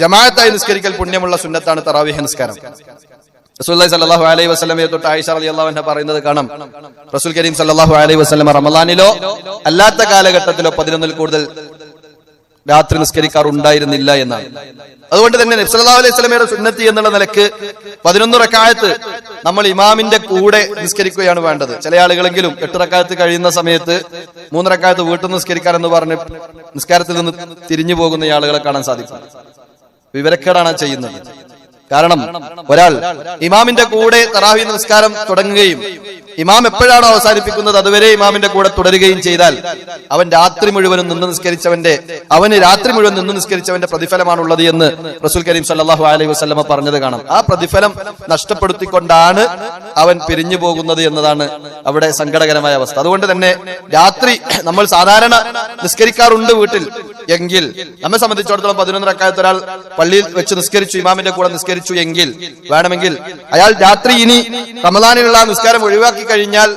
ജമാഅത്തായി നിസ്കരിക്കൽ പുണ്യമുള്ള സുന്നത്താണ് തറാവീഹ് നിസ്കാരം. റസൂലുള്ളാഹി സ്വല്ലല്ലാഹു അലൈഹി വസല്ലമയെ തൊട്ട് ആയിഷ റളിയല്ലാഹു അൻഹ പറയുന്നത് കാണാം, റസൂൽ കരീം സ്വല്ലല്ലാഹു അലൈഹി വസല്ലമ റമളാനിലോ അല്ലാത്ത കാലഘട്ടത്തിലോ 11 കൂടുതൽ രാത്രി നിസ്കരിക്കാറുണ്ടായിരുന്നില്ല എന്നാണ്. അതുകൊണ്ട് തന്നെ നബി സല്ലല്ലാഹു അലൈഹി വസല്ലമയുടെ സുന്നത്ത് എന്നുള്ള നിലക്ക് 11 റക്അത്ത് നമ്മൾ ഇമാമിന്റെ കൂടെ നിസ്കരിക്കുകയാണ് വേണ്ടത്. ചില ആളുകളെങ്കിലും 8 റക്അത്ത് കഴിയുന്ന സമയത്ത് 3 റക്അത്ത് വീട്ടിൽ നിസ്കരിക്കാൻ എന്ന് പറഞ്ഞ് നിസ്കാരത്തിൽ നിന്ന് തിരിഞ്ഞു പോകുന്ന ആളുകളെ കാണാൻ സാധിക്കും. വിവരക്കേടാണ് ചെയ്യുന്നത്. കാരണം ഒരാൾ ഇമാമിന്റെ കൂടെ തറാവീഹ് നിസ്കാരം തുടങ്ങുകയും ഇമാം എപ്പോഴാണോ അവസാനിപ്പിക്കുന്നത് അതുവരെ ഇമാമിന്റെ കൂടെ തുടരുകയും ചെയ്താൽ അവൻ രാത്രി മുഴുവനും നിന്ന് നിസ്കരിച്ചവന്റെ പ്രതിഫലമാണുള്ളത് എന്ന് റസൂൽ കരീം സല്ലല്ലാഹു അലൈഹി വസല്ലമ പറഞ്ഞത് കാണാം. ആ പ്രതിഫലം നഷ്ടപ്പെടുത്തിക്കൊണ്ടാണ് അവൻ പിരിഞ്ഞു പോകുന്നത് എന്നതാണ് അവിടെ സങ്കടകരമായ അവസ്ഥ. അതുകൊണ്ട് തന്നെ രാത്രി നമ്മൾ സാധാരണ നിസ്കരിക്കാറുണ്ട് വീട്ടിൽ എങ്കിൽ നമ്മെ സംബന്ധിച്ചിടത്തോളം 11 റക്അത്ത് ഒരാൾ പള്ളിയിൽ വെച്ച് നിസ്കരിച്ചു, ഇമാമിന്റെ കൂടെ നിസ്കരിച്ചു എങ്കിൽ വേണമെങ്കിൽ അയാൾ രാത്രി ഇനി റമളാനിലുള്ള നിസ്കാരം ഒഴിവാക്കി കഴിഞ്ഞാൽ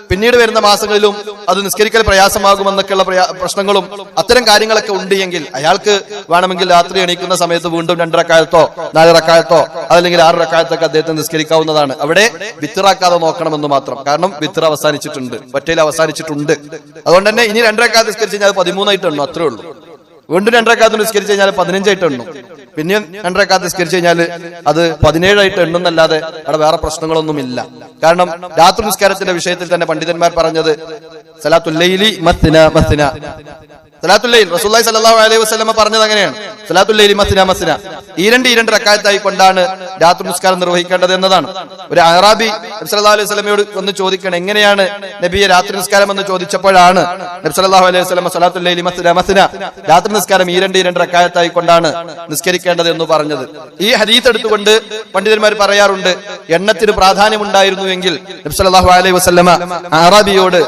പിന്നീട് വരുന്ന മാസങ്ങളിലും അത് നിസ്കരിക്കൽ പ്രയാസമാകുമെന്നൊക്കെയുള്ള പ്രശ്നങ്ങളും അത്തരം കാര്യങ്ങളൊക്കെ ഉണ്ട് എങ്കിൽ അയാൾക്ക് വേണമെങ്കിൽ രാത്രി എണീക്കുന്ന സമയത്ത് വീണ്ടും 2 റക്അത്തോ 4 റക്അത്തോ അതല്ലെങ്കിൽ 6 റക്അത്തൊക്കെ അദ്ദേഹത്തിന് നിസ്കരിക്കാവുന്നതാണ്. അവിടെ വിത്റാക്കാതെ നോക്കണമെന്ന് മാത്രം. കാരണം വിത്ർ അവസാനിച്ചിട്ടുണ്ട്, ഒറ്റയിൽ അവസാനിച്ചിട്ടുണ്ട്. അതുകൊണ്ട് തന്നെ ഇനി 2 റക്അത്ത് നിസ്കരിച്ച് കഴിഞ്ഞാൽ 13 ആയിട്ട് എണ്ണു, അത്രേ ഉള്ളൂ. വീണ്ടും 2 റക്അത്ത് നിസ്കരിച്ച് കഴിഞ്ഞാൽ 15 ആയിട്ട് എണ്ണു. പിന്നെയും 2 റക്അത്ത് നിസ്കരിച്ച് കഴിഞ്ഞാൽ അത് 17 ആയിട്ട് എണ്ണുന്നല്ലാതെ അവിടെ വേറെ പ്രശ്നങ്ങളൊന്നുമില്ല. കാരണം രാത്രി നിസ്കാരത്തിന്റെ വിഷയത്തിൽ തന്നെ പണ്ഡിതന്മാർ പറഞ്ഞത് സലാത്തുൽ ലൈലി മസ്ന മസ്ന. സലാത്തുൽ ലൈൽ റസൂലുള്ളാഹി സ്വല്ലല്ലാഹു അലൈഹി വസല്ലമ പറഞ്ഞത് അങ്ങനെയാണ്. സലാത്തുൽ ലൈലി മസ്ന മസ്ന, ഈ 2 റക്അത്തായി കൊണ്ടാണ് രാത്രി നിസ്കാരം നിർവഹിക്കേണ്ടത് എന്നതാണ്. ഒരു അറാബി നബി സല്ലല്ലാഹു അലൈഹി വസല്ലമയോട് ഒന്ന് ചോദിക്കണം, എങ്ങനെയാണ് നബിയെ രാത്രി നിസ്കാരം എന്ന് ചോദിച്ചപ്പോഴാണ് നബി സല്ലല്ലാഹു അലൈഹി വസല്ലമ സലാത്തുൽ ലൈലി മസ്ന മസ്ന, രാത്രി നിസ്കാരം ഈ 2 റക്അത്തായി കൊണ്ടാണ് നിസ്കരിക്കേണ്ടത് എന്ന് പറഞ്ഞത്. ഈ ഹദീസ് എടുത്തുകൊണ്ട് പണ്ഡിതന്മാർ പറയാറുണ്ട്, എണ്ണത്തിന് പ്രാധാന്യമുണ്ടായിരുന്നുവെങ്കിൽ നബി സല്ലല്ലാഹു അലൈഹി വസല്ലമ അറാബിയോട്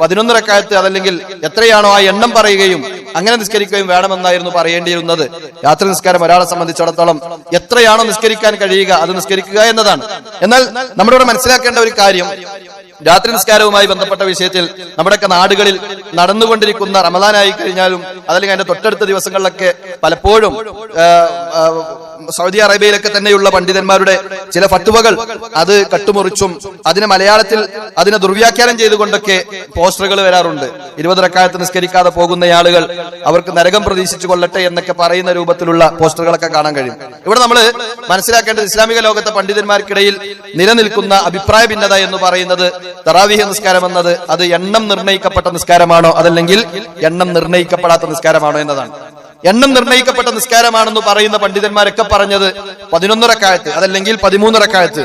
11 റക്അത്ത് അതല്ലെങ്കിൽ എത്രയാണോ ആ എണ്ണം പറയുകയും അങ്ങനെ നിസ്കരിക്കുകയും വേണമെന്നായിരുന്നു പറയേണ്ടിയിരുന്നത്. രാത്രി നിസ്കാരം ഒരാളെ സംബന്ധിച്ചിടത്തോളം എത്രയാണോ നിസ്കരിക്കാൻ കഴിയുക അത് നിസ്കരിക്കുക എന്നതാണ്. എന്നാൽ നമ്മളിവിടെ മനസ്സിലാക്കേണ്ട ഒരു കാര്യം, രാത്രി നിസ്കാരവുമായി ബന്ധപ്പെട്ട വിഷയത്തിൽ നമ്മുടെയൊക്കെ നാടുകളിൽ നടന്നുകൊണ്ടിരിക്കുന്ന റമളാനായി കഴിഞ്ഞാലും അതല്ലെങ്കിൽ അതിന്റെ തൊട്ടടുത്ത ദിവസങ്ങളിലൊക്കെ പലപ്പോഴും സൗദി അറേബ്യയിലൊക്കെ തന്നെയുള്ള പണ്ഡിതന്മാരുടെ ചില ഫത്വകൾ അത് കട്ടുമുറിച്ചും അതിനെ മലയാളത്തിൽ അതിനെ ദുർവ്യാഖ്യാനം ചെയ്തുകൊണ്ടൊക്കെ പോസ്റ്ററുകൾ വരാറുണ്ട്. 20 റക്അത്ത് നിസ്കരിക്കാതെ പോകുന്ന ആളുകൾ അവർക്ക് നരകം പ്രതീക്ഷിച്ചു കൊള്ളട്ടെ എന്നൊക്കെ പറയുന്ന രൂപത്തിലുള്ള പോസ്റ്ററുകളൊക്കെ കാണാൻ കഴിയും. ഇവിടെ നമ്മൾ മനസ്സിലാക്കേണ്ടത്, ഇസ്ലാമിക ലോകത്തെ പണ്ഡിതന്മാർക്കിടയിൽ നിലനിൽക്കുന്ന അഭിപ്രായ ഭിന്നത എന്ന് പറയുന്നത് തറാവീഹ് നിസ്കാരം എന്നത് അത് എണ്ണം നിർണയിക്കപ്പെട്ട നിസ്കാരമാണോ അതല്ലെങ്കിൽ എണ്ണം നിർണയിക്കപ്പെടാത്ത നിസ്കാരമാണോ എന്നതാണ്. എണ്ണം നിർണയിക്കപ്പെട്ട നിസ്കാരമാണെന്ന് പറയുന്ന പണ്ഡിതന്മാരൊക്കെ പറഞ്ഞത് 11 റക്അത്ത് അതല്ലെങ്കിൽ 13 റക്അത്ത്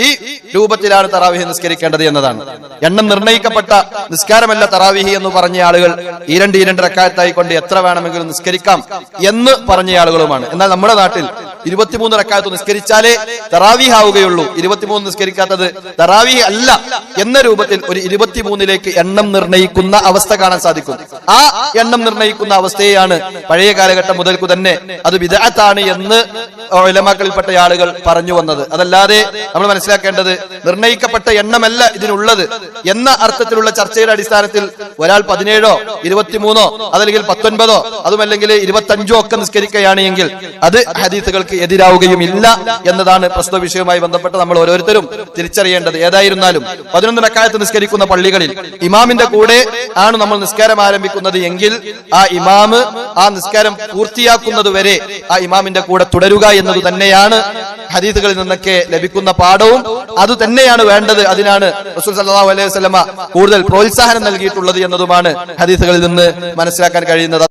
ഈ രൂപത്തിലാണ് തറാവീഹ് നിസ്കരിക്കേണ്ടത് എന്നതാണ്. എണ്ണം നിർണയിക്കപ്പെട്ട നിസ്കാരമല്ല തറാവീഹ് എന്ന് പറഞ്ഞ ആളുകൾ ഈ 2 റക്അത്തായി കൊണ്ട് എത്ര വേണമെങ്കിലും നിസ്കരിക്കാം എന്ന് പറഞ്ഞ ആളുകളുമാണ്. എന്നാൽ നമ്മുടെ നാട്ടിൽ 23 റക്അത്ത് നിസ്കരിച്ചാലേ തറാവീഹ് ആവുകയുള്ളൂ, 23 നിസ്കരിക്കാത്തത് തറാവീഹ് അല്ല എന്ന രൂപത്തിൽ ഒരു 23ലേക്ക് എണ്ണം നിർണയിക്കുന്ന അവസ്ഥ കാണാൻ സാധിക്കും. ആ എണ്ണം നിർണയിക്കുന്ന അവസ്ഥയെയാണ് പഴയ കാലഘട്ടം മുതൽക്കു തന്നെ അത് ബിദ്അത്താണ് എന്ന് ഉലമാക്കളിൽപ്പെട്ട ആളുകൾ പറഞ്ഞു വന്നത്. അതല്ലാതെ നമ്മൾ മനസ്സിലാക്കേണ്ടത് നിർണയിക്കപ്പെട്ട എണ്ണമല്ല ഇതിനുള്ളത് എന്ന അർത്ഥത്തിലുള്ള ചർച്ചയുടെ അടിസ്ഥാനത്തിൽ ഒരാൾ 17ഓ 23ഓ അതല്ലെങ്കിൽ 19ഓ അതുമല്ലെങ്കിൽ 25ഓ ഒക്കെ നിസ്കരിക്കുകയാണ് എങ്കിൽ അത് ഹദീസുകൾക്ക് എതിരാവുകയും ഇല്ല എന്നതാണ് പ്രസ്തുത വിഷയവുമായി ബന്ധപ്പെട്ട് നമ്മൾ ഓരോരുത്തരും തിരിച്ചറിയേണ്ടത്. ഏതായിരുന്നാലും 11 റക്അത്ത് നിസ്കരിക്കുന്ന പള്ളികളിൽ ഇമാമിന്റെ കൂടെ ആണ് നമ്മൾ നിസ്കാരം ആരംഭിക്കുന്നത് എങ്കിൽ ആ ഇമാമ് ആ നിസ്കാരം പൂർത്തിയാക്കുന്നത് വരെ ആ ഇമാമിന്റെ കൂടെ തുടരുക എന്നത് തന്നെയാണ് ഹദീസുകളിൽ നിന്നൊക്കെ ലഭിക്കുന്ന പാഠവും അത് തന്നെയാണ് വേണ്ടത്. അതിനാണ് റസൂൽ സല്ലല്ലാഹു അലൈഹി വസല്ലമ കൂടുതൽ പ്രോത്സാഹനം നൽകിയിട്ടുള്ളത് എന്നതുമാണ് ഹദീസുകളിൽ നിന്ന് മനസ്സിലാക്കാൻ കഴിയുന്നത്.